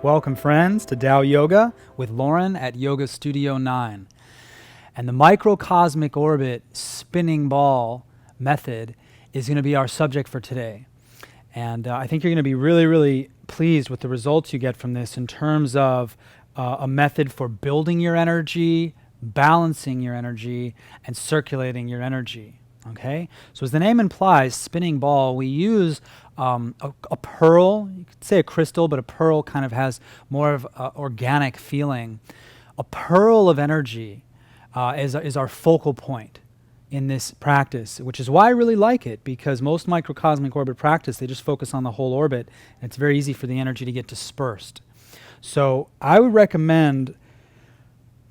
Welcome, friends, to Tao Yoga with Loren at Yoga Studio 9. And the Microcosmic Orbit Spinning Ball method is going to be our subject for today. And I think you're going to be really, really pleased with the results you get from this in terms of a method for building your energy, balancing your energy, and circulating your energy. Okay? So as the name implies, spinning ball, we use a pearl. You could say a crystal, but a pearl kind of has more of an organic feeling. A pearl of energy is our focal point in this practice, which is why I really like it, because most microcosmic orbit practice, they just focus on the whole orbit, and it's very easy for the energy to get dispersed. So I would recommend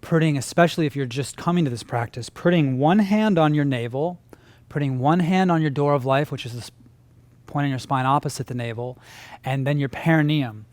putting, especially if you're just coming to this practice, putting one hand on your navel, putting one hand on your door of life, which is the point on your spine opposite the navel, and then your perineum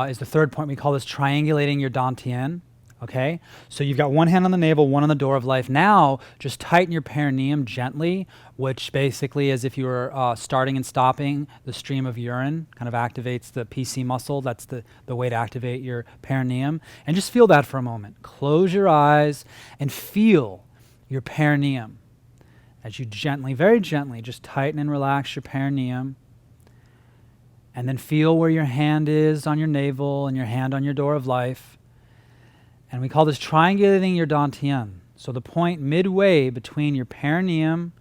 is the third point. We call this triangulating your dantian. Okay, so you've got one hand on the navel, one on the door of life. Now, just tighten your perineum gently, which basically is if you were starting and stopping the stream of urine, kind of activates the PC muscle. That's the way to activate your perineum. And just feel that for a moment. Close your eyes and feel your perineum. As you gently, very gently, just tighten and relax your perineum. And then feel where your hand is on your navel and your hand on your door of life. And we call this triangulating your dantian. So the point midway between your perineum,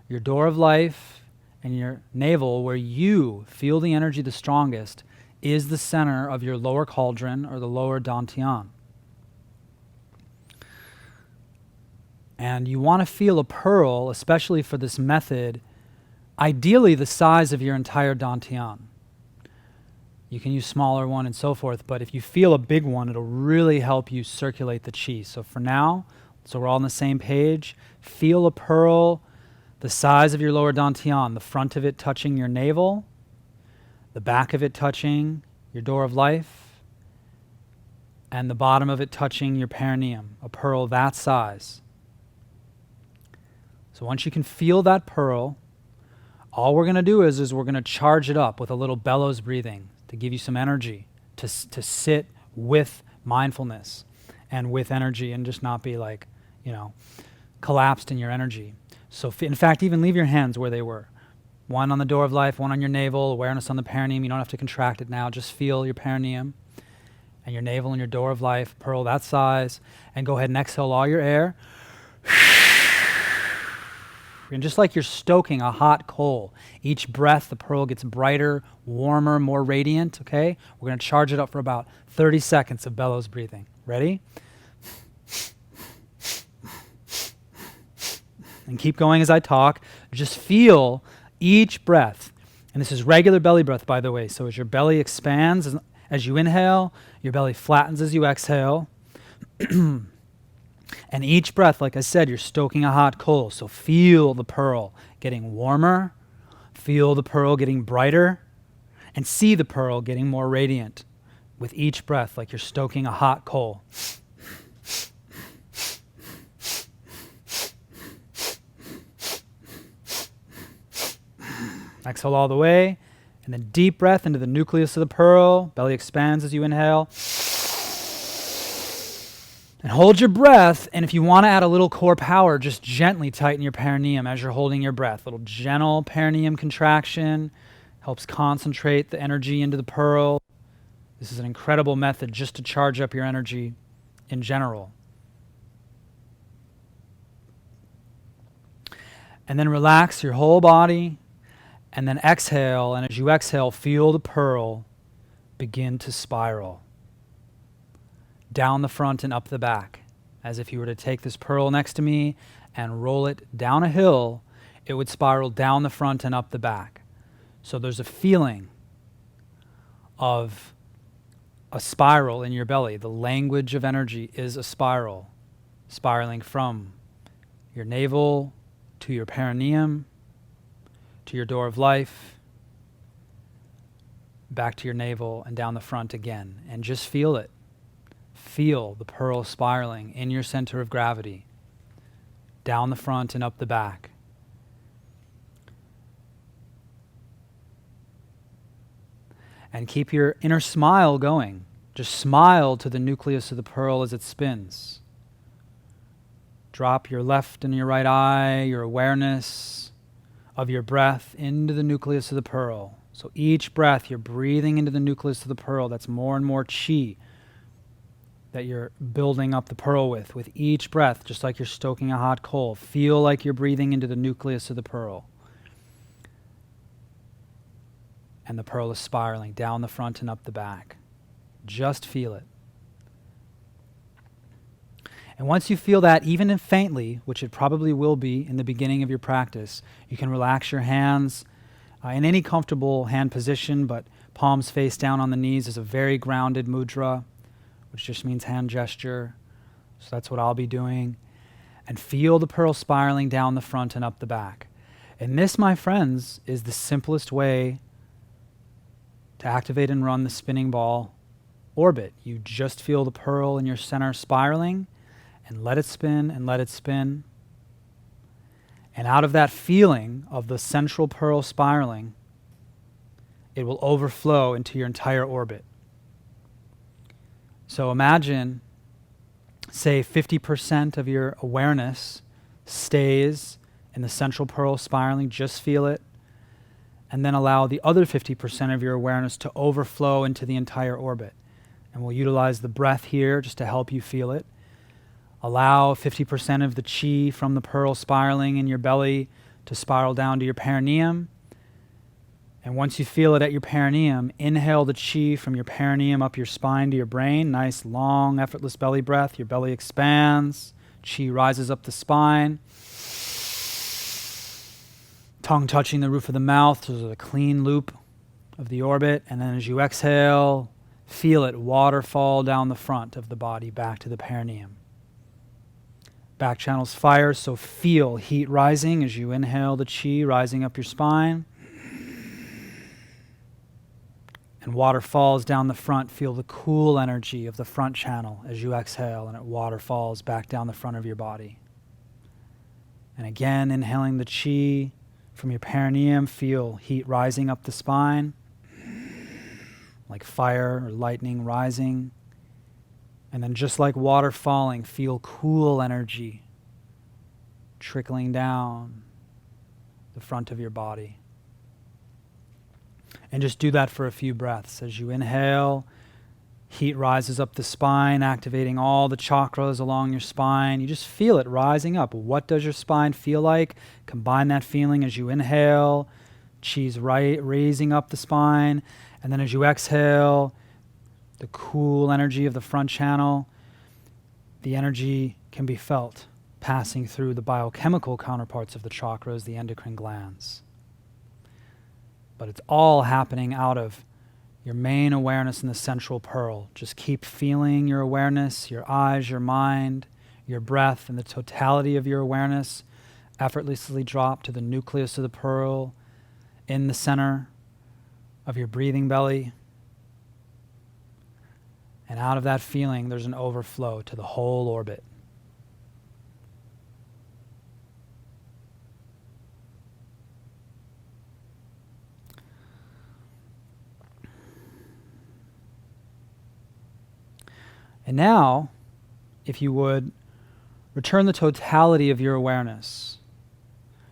your door of life, and your navel, where you feel the energy the strongest, is the center of your lower cauldron or the lower dantian. And you want to feel a pearl, especially for this method, ideally the size of your entire dantian. You can use smaller one and so forth, but if you feel a big one, it'll really help you circulate the chi. So for now, so we're all on the same page, feel a pearl the size of your lower dantian, the front of it touching your navel, the back of it touching your door of life, and the bottom of it touching your perineum, a pearl that size. So once you can feel that pearl, all we're going to do is we're going to charge it up with a little bellows breathing to give you some energy, to sit with mindfulness and with energy and just not be like, collapsed in your energy. So in fact, even leave your hands where they were. One on the door of life, one on your navel, awareness on the perineum. You don't have to contract it now. Just feel your perineum and your navel and your door of life, pearl that size, and go ahead and exhale all your air. And just like you're stoking a hot coal, each breath the pearl gets brighter, warmer, more radiant, okay? We're going to charge it up for about 30 seconds of bellows breathing. Ready? And keep going as I talk. Just feel each breath. And this is regular belly breath, by the way. So as your belly expands, as you inhale, your belly flattens as you exhale. And each breath, like I said, you're stoking a hot coal. So feel the pearl getting warmer, feel the pearl getting brighter, and see the pearl getting more radiant with each breath, like you're stoking a hot coal. Exhale all the way, and then deep breath into the nucleus of the pearl. Belly expands as you inhale. And hold your breath, and if you want to add a little core power, just gently tighten your perineum as you're holding your breath. A little gentle perineum contraction helps concentrate the energy into the pearl. This is an incredible method just to charge up your energy in general. And then relax your whole body, and then exhale, and as you exhale, feel the pearl begin to spiral down the front and up the back. As if you were to take this pearl next to me and roll it down a hill, it would spiral down the front and up the back. So there's a feeling of a spiral in your belly. The language of energy is a spiral, spiraling from your navel to your perineum, to your door of life, back to your navel, and down the front again. And just feel it. Feel the pearl spiraling in your center of gravity, down the front and up the back. And keep your inner smile going. Just smile to the nucleus of the pearl as it spins. Drop your left and your right eye, your awareness of your breath into the nucleus of the pearl. So each breath, you're breathing into the nucleus of the pearl. That's more and more chi that you're building up the pearl with. With each breath, just like you're stoking a hot coal, feel like you're breathing into the nucleus of the pearl. And the pearl is spiraling down the front and up the back. Just feel it. And once you feel that, even if faintly, which it probably will be in the beginning of your practice, you can relax your hands in any comfortable hand position, but palms face down on the knees is a very grounded mudra, which just means hand gesture. So that's what I'll be doing. And feel the pearl spiraling down the front and up the back. And this, my friends, is the simplest way to activate and run the spinning ball orbit. You just feel the pearl in your center spiraling, and let it spin and let it spin. And out of that feeling of the central pearl spiraling, it will overflow into your entire orbit. So imagine, say 50% of your awareness stays in the central pearl spiraling, just feel it, and then allow the other 50% of your awareness to overflow into the entire orbit. And we'll utilize the breath here just to help you feel it. Allow 50% of the chi from the pearl spiraling in your belly to spiral down to your perineum. And once you feel it at your perineum, inhale the chi from your perineum up your spine to your brain. Nice, long, effortless belly breath. Your belly expands. Chi rises up the spine. Tongue touching the roof of the mouth to the clean loop of the orbit. And then as you exhale, feel it waterfall down the front of the body back to the perineum. Back channels fire, so feel heat rising as you inhale the chi rising up your spine. And water falls down the front. Feel the cool energy of the front channel as you exhale, and it waterfalls back down the front of your body. And again, inhaling the chi from your perineum, feel heat rising up the spine, like fire or lightning rising. And then just like water falling, feel cool energy trickling down the front of your body. And just do that for a few breaths. As you inhale, heat rises up the spine, activating all the chakras along your spine. You just feel it rising up. What does your spine feel like? Combine that feeling as you inhale, chi's raising up the spine. And then as you exhale, the cool energy of the front channel, the energy can be felt passing through the biochemical counterparts of the chakras, the endocrine glands. But it's all happening out of your main awareness in the central pearl. Just keep feeling your awareness, your eyes, your mind, your breath, and the totality of your awareness effortlessly drop to the nucleus of the pearl in the center of your breathing belly. And out of that feeling, there's an overflow to the whole orbit. And now, if you would, return the totality of your awareness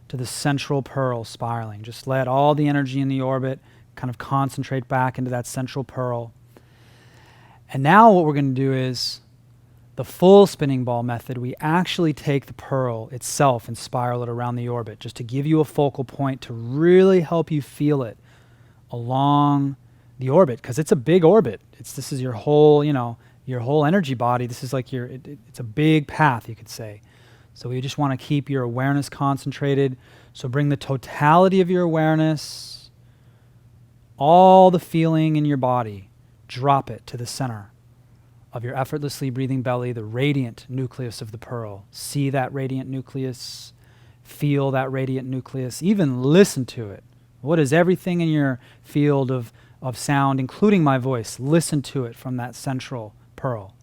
to the central pearl spiraling. Just let all the energy in the orbit kind of concentrate back into that central pearl. And now what we're going to do is the full spinning ball method. We actually take the pearl itself and spiral it around the orbit just to give you a focal point to really help you feel it along the orbit, because it's a big orbit. This is your whole, your whole energy body. This is like it's a big path, you could say. So we just want to keep your awareness concentrated. So bring the totality of your awareness, all the feeling in your body, drop it to the center of your effortlessly breathing belly, the radiant nucleus of the pearl. See that radiant nucleus, feel that radiant nucleus, even listen to it. What is everything in your field of sound, including my voice? Listen to it from that central pearl.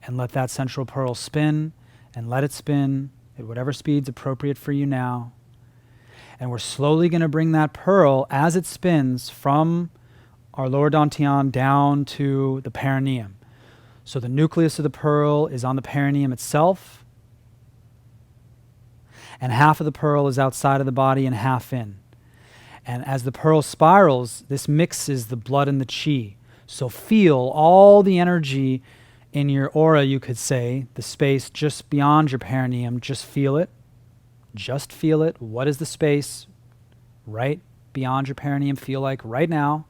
And let that central pearl spin, and let it spin at whatever speed's appropriate for you now. And we're slowly going to bring that pearl, as it spins, from our lower dantian down to the perineum. So the nucleus of the pearl is on the perineum itself, and half of the pearl is outside of the body and half in. And as the pearl spirals, this mixes the blood and the chi. So feel all the energy in your aura, you could say, the space just beyond your perineum. Just feel it. Just feel it. What is the space right beyond your perineum feel like right now?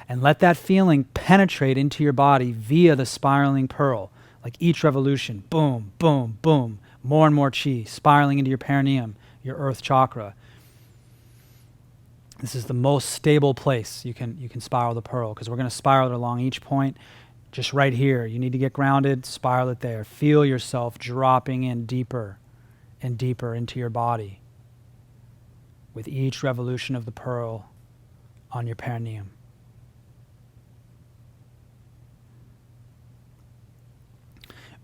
And let that feeling penetrate into your body via the spiraling pearl. Like each revolution, boom, boom, boom, more and more chi spiraling into your perineum, your earth chakra. This is the most stable place you can spiral the pearl, because we're going to spiral it along each point. Just right here, you need to get grounded, spiral it there. Feel yourself dropping in deeper and deeper into your body with each revolution of the pearl on your perineum.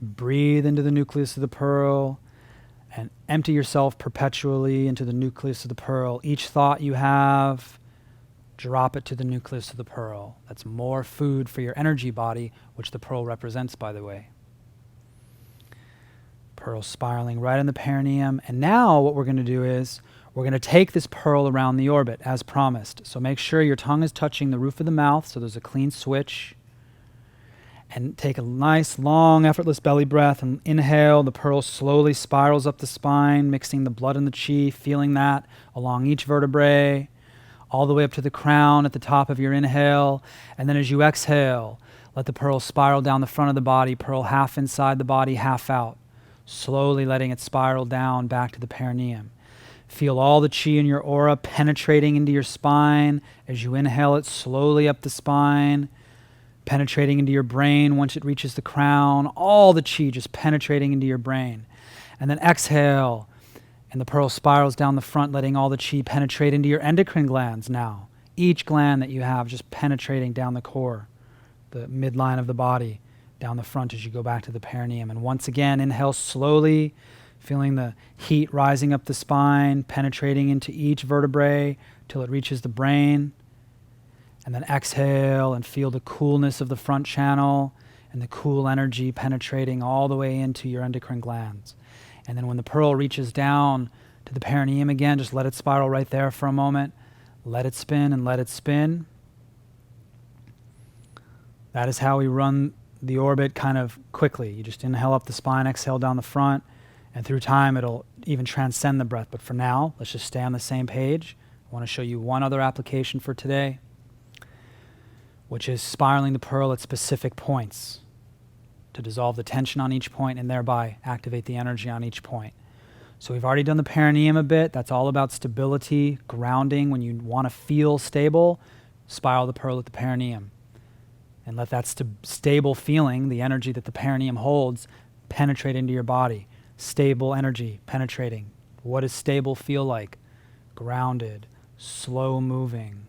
Breathe into the nucleus of the pearl and empty yourself perpetually into the nucleus of the pearl. Each thought you have, drop it to the nucleus of the pearl. That's more food for your energy body, which the pearl represents, by the way. Pearl spiraling right in the perineum. And now what we're going to do is we're going to take this pearl around the orbit as promised. So make sure your tongue is touching the roof of the mouth so there's a clean switch. And take a nice, long, effortless belly breath and inhale. The pearl slowly spirals up the spine, mixing the blood and the chi, feeling that along each vertebrae, all the way up to the crown at the top of your inhale. And then as you exhale, let the pearl spiral down the front of the body, pearl half inside the body, half out, slowly letting it spiral down back to the perineum. Feel all the chi in your aura penetrating into your spine as you inhale it slowly up the spine, penetrating into your brain once it reaches the crown, all the chi just penetrating into your brain. And then exhale, and the pearl spirals down the front, letting all the chi penetrate into your endocrine glands now. Each gland that you have just penetrating down the core, the midline of the body, down the front as you go back to the perineum. And once again, inhale slowly, feeling the heat rising up the spine, penetrating into each vertebrae till it reaches the brain. And then exhale and feel the coolness of the front channel and the cool energy penetrating all the way into your endocrine glands. And then when the pearl reaches down to the perineum again, just let it spiral right there for a moment. Let it spin and let it spin. That is how we run the orbit kind of quickly. You just inhale up the spine, exhale down the front, and through time it'll even transcend the breath. But for now, let's just stay on the same page. I want to show you one other application for today, which is spiraling the pearl at specific points to dissolve the tension on each point and thereby activate the energy on each point. So we've already done the perineum a bit. That's all about stability, grounding. When you want to feel stable, spiral the pearl at the perineum and let that stable feeling, the energy that the perineum holds, penetrate into your body. Stable energy penetrating. What does stable feel like? Grounded, slow moving.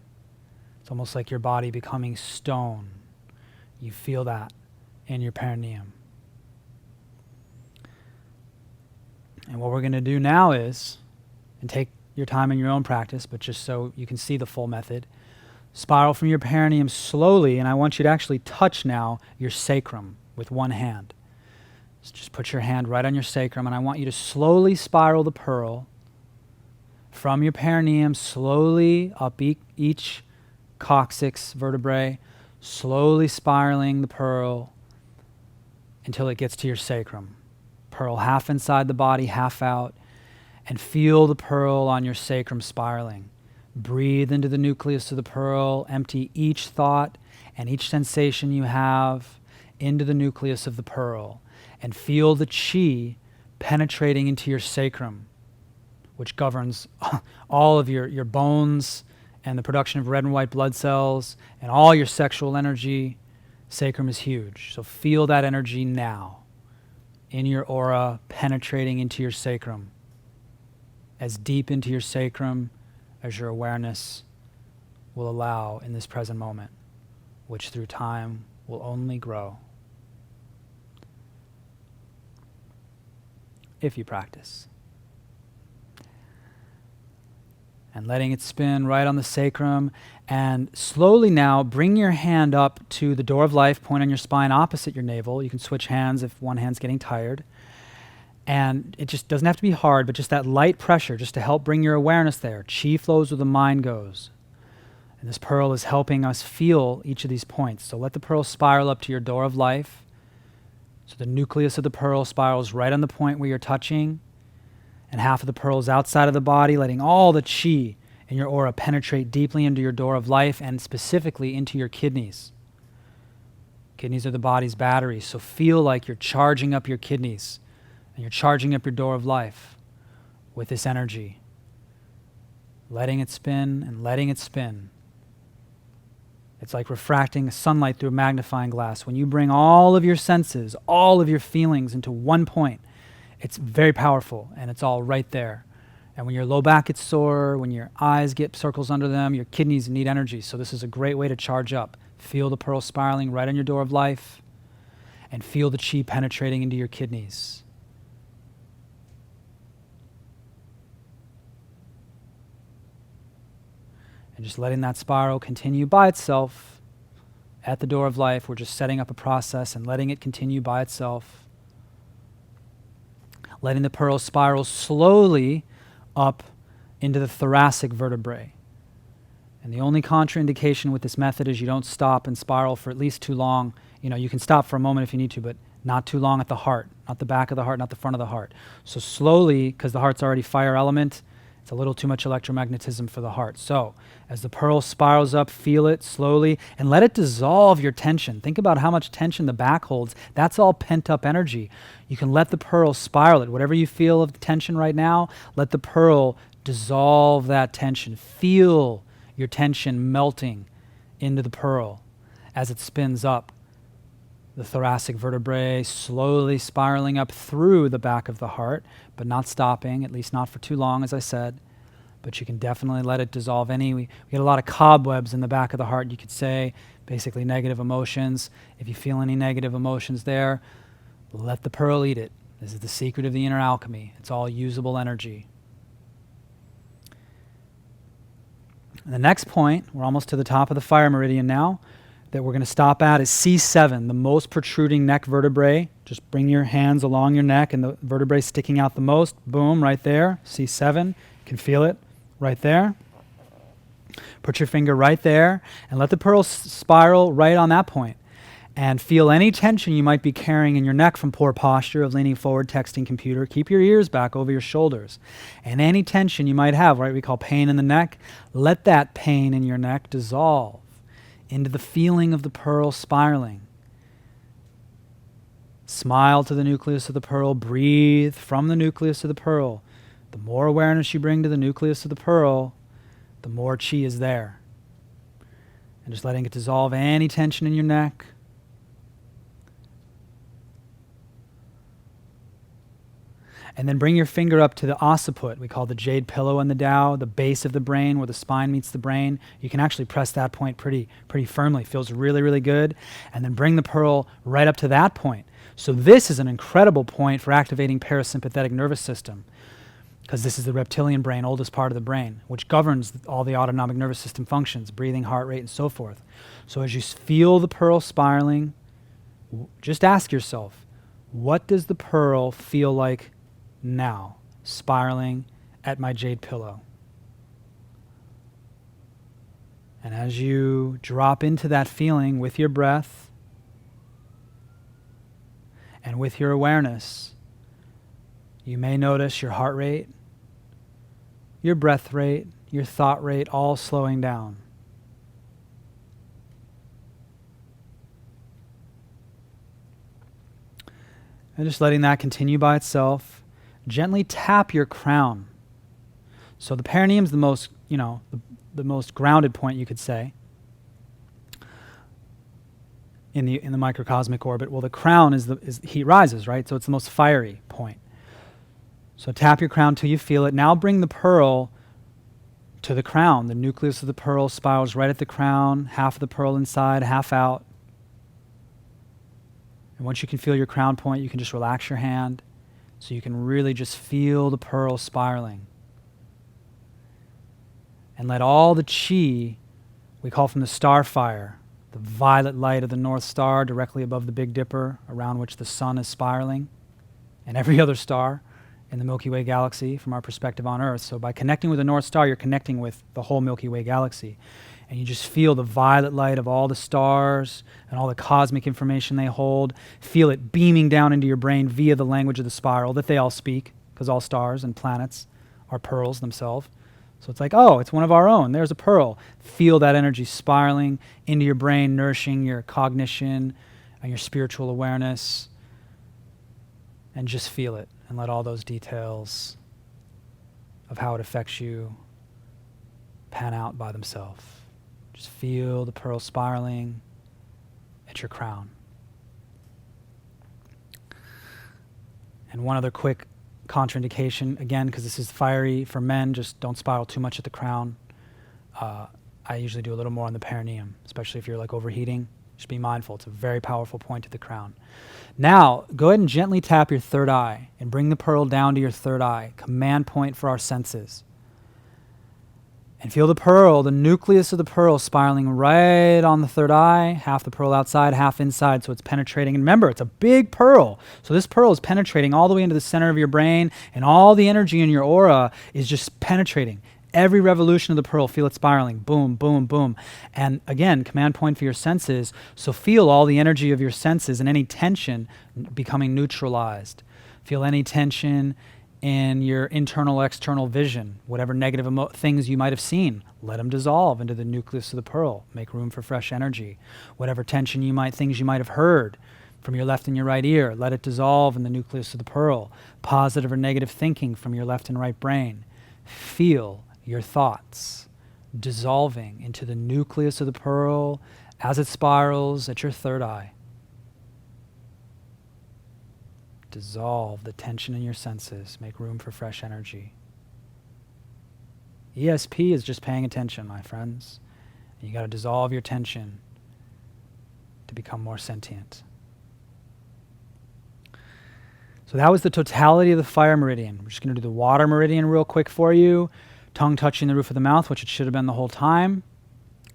It's almost like your body becoming stone. You feel that in your perineum. And what we're going to do now is, and take your time in your own practice, but just so you can see the full method, spiral from your perineum slowly, and I want you to actually touch now your sacrum with one hand. So just put your hand right on your sacrum, and I want you to slowly spiral the pearl from your perineum, slowly up each coccyx vertebrae, slowly spiraling the pearl until it gets to your sacrum. Pearl half inside the body, half out, and feel the pearl on your sacrum spiraling. Breathe into the nucleus of the pearl, empty each thought and each sensation you have into the nucleus of the pearl, and feel the chi penetrating into your sacrum, which governs all of your bones and the production of red and white blood cells and all your sexual energy. Sacrum is huge. So feel that energy now in your aura, penetrating into your sacrum, as deep into your sacrum as your awareness will allow in this present moment, which through time will only grow if you practice. and letting it spin right on the sacrum. And slowly now bring your hand up to the door of life, point on your spine opposite your navel. You can switch hands if one hand's getting tired. And it just doesn't have to be hard, but just that light pressure just to help bring your awareness there. Chi flows where the mind goes. And this pearl is helping us feel each of these points. So let the pearl spiral up to your door of life. So the nucleus of the pearl spirals right on the point where you're touching. And half of the pearl is outside of the body, letting all the chi in your aura penetrate deeply into your door of life and specifically into your kidneys. Kidneys are the body's batteries, so feel like you're charging up your kidneys and you're charging up your door of life with this energy. Letting it spin and letting it spin. It's like refracting sunlight through a magnifying glass. When you bring all of your senses, all of your feelings into one point, it's very powerful and it's all right there. And when your low back gets sore, when your eyes get circles under them, your kidneys need energy. So this is a great way to charge up. Feel the pearl spiraling right on your door of life and feel the chi penetrating into your kidneys. And just letting that spiral continue by itself at the door of life. We're just setting up a process and letting it continue by itself. Letting the pearl spiral slowly up into the thoracic vertebrae. And the only contraindication with this method is you don't stop and spiral for at least too long. You know, you can stop for a moment if you need to, but not too long at the heart, not the back of the heart, not the front of the heart. So slowly, because the heart's already fire element, it's a little too much electromagnetism for the heart. So as the pearl spirals up, feel it slowly and let it dissolve your tension. Think about how much tension the back holds. That's all pent up energy. You can let the pearl spiral it. Whatever you feel of the tension right now, let the pearl dissolve that tension. Feel your tension melting into the pearl as it spins up the thoracic vertebrae, slowly spiraling up through the back of the heart, but not stopping, at least not for too long, as I said. But you can definitely let it dissolve we get a lot of cobwebs in the back of the heart, you could say, basically negative emotions. If you feel any negative emotions there, let the pearl eat it. This is the secret of the inner alchemy. It's all usable energy. And the next point, we're almost to the top of the fire meridian now, that we're going to stop at is C7, the most protruding neck vertebrae. Just bring your hands along your neck and the vertebrae sticking out the most. Boom, right there, C7. You can feel it right there. Put your finger right there and let the pearl spiral right on that point. And feel any tension you might be carrying in your neck from poor posture of leaning forward, texting computer. Keep your ears back over your shoulders. And any tension you might have, right, we call pain in the neck, let that pain in your neck dissolve into the feeling of the pearl spiraling. Smile to the nucleus of the pearl. Breathe from the nucleus of the pearl. The more awareness you bring to the nucleus of the pearl, the more chi is there. And just letting it dissolve any tension in your neck. And then bring your finger up to the occiput. We call the jade pillow in the Tao, the base of the brain where the spine meets the brain. You can actually press that point pretty firmly. Feels really, really good. And then bring the pearl right up to that point. So this is an incredible point for activating parasympathetic nervous system, because this is the reptilian brain, oldest part of the brain, which governs all the autonomic nervous system functions, breathing, heart rate, and so forth. So as you feel the pearl spiraling, just ask yourself, what does the pearl feel like now, spiraling at my jade pillow? And as you drop into that feeling with your breath and with your awareness, you may notice your heart rate, your breath rate, your thought rate all slowing down. And just letting that continue by itself. Gently tap your crown. So the perineum is the most, the most grounded point, you could say, in the microcosmic orbit. Well, the crown is heat rises, right? So it's the most fiery point. So tap your crown till you feel it. Now bring the pearl to the crown. The nucleus of the pearl spirals right at the crown, half of the pearl inside, half out. And once you can feel your crown point, you can just relax your hand. So you can really just feel the pearl spiraling. And let all the chi we call from the star fire, the violet light of the North Star directly above the Big Dipper, around which the sun is spiraling, and every other star in the Milky Way galaxy from our perspective on Earth. So by connecting with the North Star, you're connecting with the whole Milky Way galaxy. And you just feel the violet light of all the stars and all the cosmic information they hold. Feel it beaming down into your brain via the language of the spiral that they all speak, because all stars and planets are pearls themselves. So it's like, oh, it's one of our own. There's a pearl. Feel that energy spiraling into your brain, nourishing your cognition and your spiritual awareness. And just feel it and let all those details of how it affects you pan out by themselves. Just feel the pearl spiraling at your crown. And one other quick contraindication, again, because this is fiery for men, just don't spiral too much at the crown. I usually do a little more on the perineum, especially if you're like overheating. Just be mindful. It's a very powerful point at the crown. Now, go ahead and gently tap your third eye and bring the pearl down to your third eye, command point for our senses. And feel the pearl, the nucleus of the pearl spiraling right on the third eye, half the pearl outside, half inside, so it's penetrating. And remember, it's a big pearl. So this pearl is penetrating all the way into the center of your brain, and all the energy in your aura is just penetrating. Every revolution of the pearl, feel it spiraling. Boom, boom, boom. And again, command point for your senses. So feel all the energy of your senses and any tension becoming neutralized. Feel any tension in your internal, external vision. Whatever negative things you might have seen, let them dissolve into the nucleus of the pearl. Make room for fresh energy. Whatever tension things you might have heard from your left and your right ear, let it dissolve in the nucleus of the pearl. Positive or negative thinking from your left and right brain. Feel your thoughts dissolving into the nucleus of the pearl as it spirals at your third eye. Dissolve the tension in your senses. Make room for fresh energy. ESP is just paying attention, my friends. And you got to dissolve your tension to become more sentient. So that was the totality of the fire meridian. We're just going to do the water meridian real quick for you. Tongue touching the roof of the mouth, which it should have been the whole time.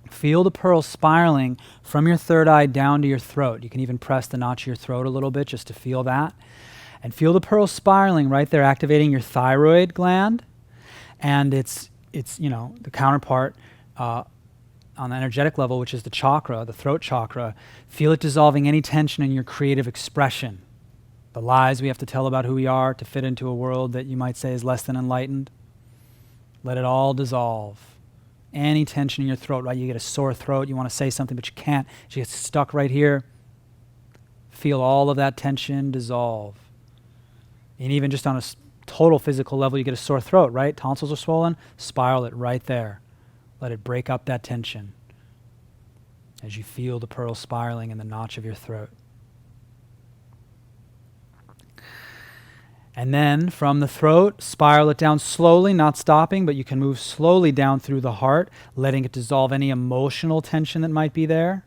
Feel the pearl spiraling from your third eye down to your throat. You can even press the notch of your throat a little bit just to feel that. And feel the pearl spiraling right there, activating your thyroid gland. And it's the counterpart on the energetic level, which is the chakra, the throat chakra. Feel it dissolving any tension in your creative expression. The lies we have to tell about who we are to fit into a world that you might say is less than enlightened. Let it all dissolve. Any tension in your throat, right? You get a sore throat, you want to say something, but you can't. You get stuck right here. Feel all of that tension dissolve. And even just on a total physical level, you get a sore throat, right? Tonsils are swollen. Spiral it right there. Let it break up that tension as you feel the pearl spiraling in the notch of your throat. And then from the throat, spiral it down slowly, not stopping, but you can move slowly down through the heart, letting it dissolve any emotional tension that might be there.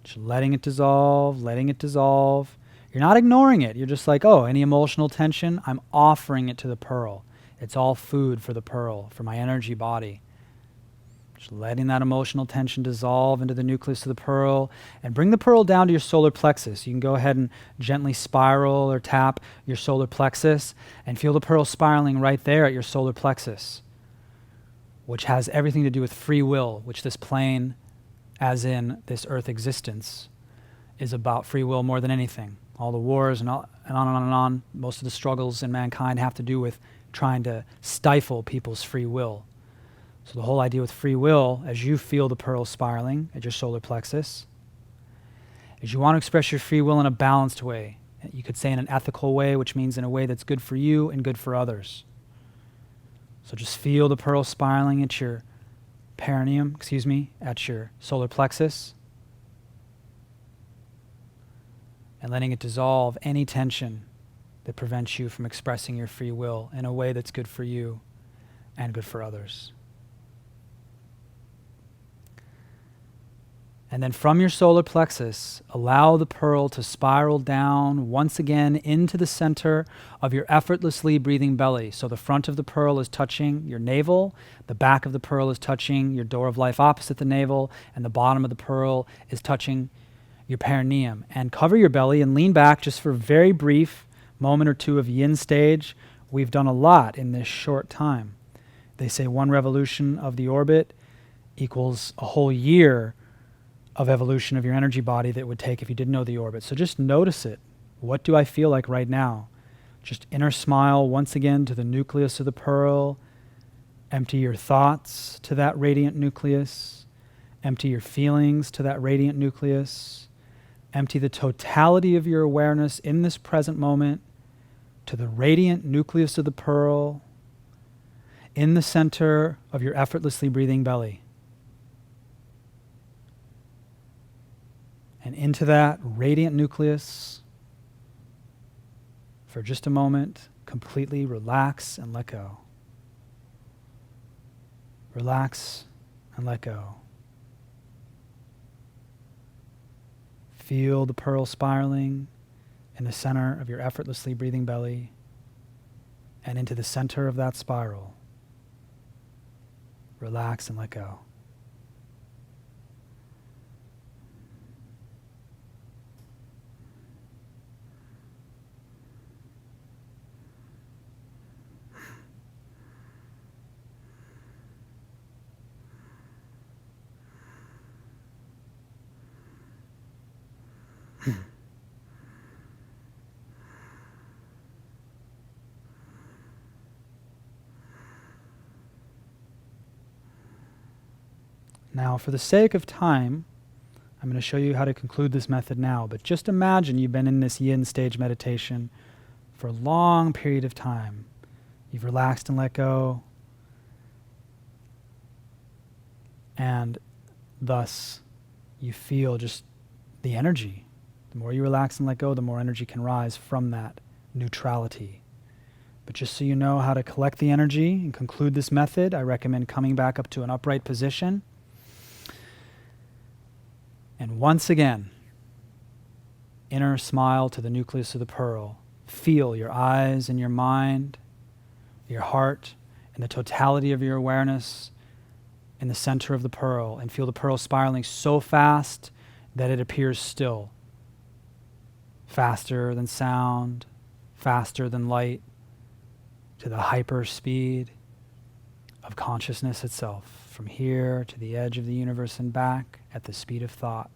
Just letting it dissolve, letting it dissolve. You're not ignoring it. You're just like, oh, any emotional tension, I'm offering it to the pearl. It's all food for the pearl, for my energy body. Just letting that emotional tension dissolve into the nucleus of the pearl, and bring the pearl down to your solar plexus. You can go ahead and gently spiral or tap your solar plexus and feel the pearl spiraling right there at your solar plexus, which has everything to do with free will, which this plane, as in this earth existence, is about free will more than anything. All the wars and on and on and on, most of the struggles in mankind have to do with trying to stifle people's free will. So the whole idea with free will, as you feel the pearl spiraling at your solar plexus, is you want to express your free will in a balanced way. You could say in an ethical way, which means in a way that's good for you and good for others. So just feel the pearl spiraling at your perineum, at your solar plexus, and letting it dissolve any tension that prevents you from expressing your free will in a way that's good for you and good for others. And then from your solar plexus, allow the pearl to spiral down once again into the center of your effortlessly breathing belly. So the front of the pearl is touching your navel, the back of the pearl is touching your door of life opposite the navel, and the bottom of the pearl is touching your perineum. And cover your belly and lean back just for a very brief moment or two of yin stage. We've done a lot in this short time. They say one revolution of the orbit equals a whole year of evolution of your energy body that would take if you didn't know the orbit. So just notice it. What do I feel like right now? Just inner smile once again to the nucleus of the pearl. Empty your thoughts to that radiant nucleus. Empty your feelings to that radiant nucleus. Empty the totality of your awareness in this present moment to the radiant nucleus of the pearl in the center of your effortlessly breathing belly. And into that radiant nucleus, for just a moment, completely relax and let go. Relax and let go. Feel the pearl spiraling in the center of your effortlessly breathing belly and into the center of that spiral. Relax and let go. Now, for the sake of time, I'm going to show you how to conclude this method now, but just imagine you've been in this yin stage meditation for a long period of time. You've relaxed and let go, and thus you feel just the energy. The more you relax and let go, the more energy can rise from that neutrality. But just so you know how to collect the energy and conclude this method, I recommend coming back up to an upright position. And once again, inner smile to the nucleus of the pearl. Feel your eyes and your mind, your heart, and the totality of your awareness in the center of the pearl, and feel the pearl spiraling so fast that it appears still. Faster than sound, faster than light, to the hyper speed of consciousness itself. From here to the edge of the universe and back at the speed of thought.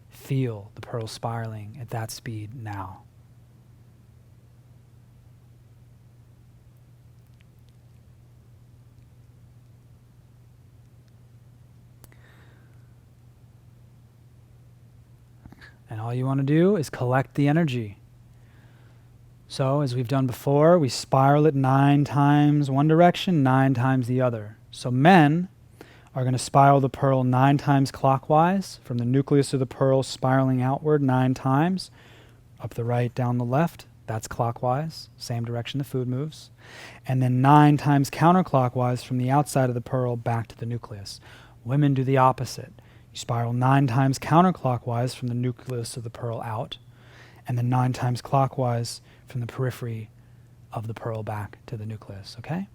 Feel the pearl spiraling at that speed now. And all you want to do is collect the energy. So, as we've done before, we spiral it 9 times one direction, 9 times the other. So men are going to spiral the pearl 9 times clockwise, from the nucleus of the pearl spiraling outward 9 times, up the right, down the left, that's clockwise, same direction the food moves, and then 9 times counterclockwise from the outside of the pearl back to the nucleus. Women do the opposite. You spiral 9 times counterclockwise from the nucleus of the pearl out, and then 9 times clockwise from the periphery of the pearl back to the nucleus, okay?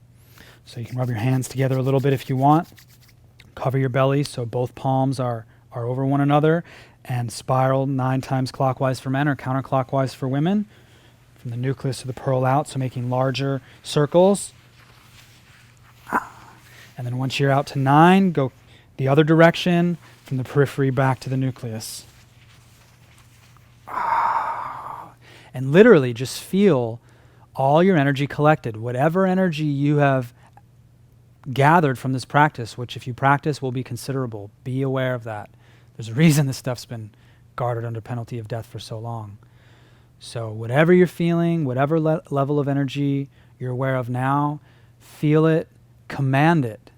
So you can rub your hands together a little bit if you want. Cover your belly so both palms are over one another, and spiral 9 times clockwise for men or counterclockwise for women from the nucleus of the pearl out, so making larger circles. And then once you're out to 9, go the other direction from the periphery back to the nucleus. And literally just feel all your energy collected, whatever energy you have gathered from this practice, which if you practice will be considerable. Be aware of that. There's a reason this stuff's been guarded under penalty of death for so long. So whatever you're feeling, whatever level of energy you're aware of now, feel it, command it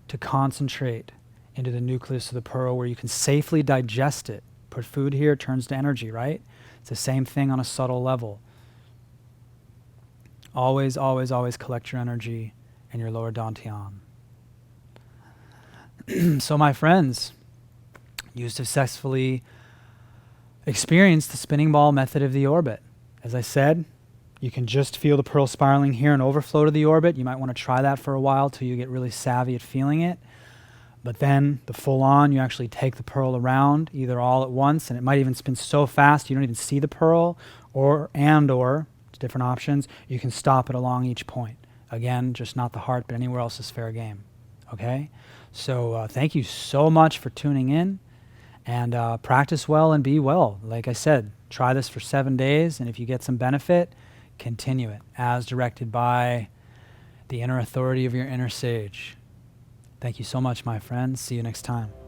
to concentrate into the nucleus of the pearl where you can safely digest it. Put food here, it turns to energy, right? It's the same thing on a subtle level. Always, always, always collect your energy and your lower dantian. So my friends, used to successfully experience the spinning ball method of the orbit. As I said, you can just feel the pearl spiraling here and overflow to the orbit. You might want to try that for a while till you get really savvy at feeling it. But then the full on, you actually take the pearl around either all at once, and it might even spin so fast you don't even see the pearl, or different options, you can stop it along each point. Again, just not the heart, but anywhere else is fair game. Okay? So thank you so much for tuning in, and practice well and be well. Like I said, try this for 7 days, and if you get some benefit, continue it as directed by the inner authority of your inner sage. Thank you so much, my friends. See you next time.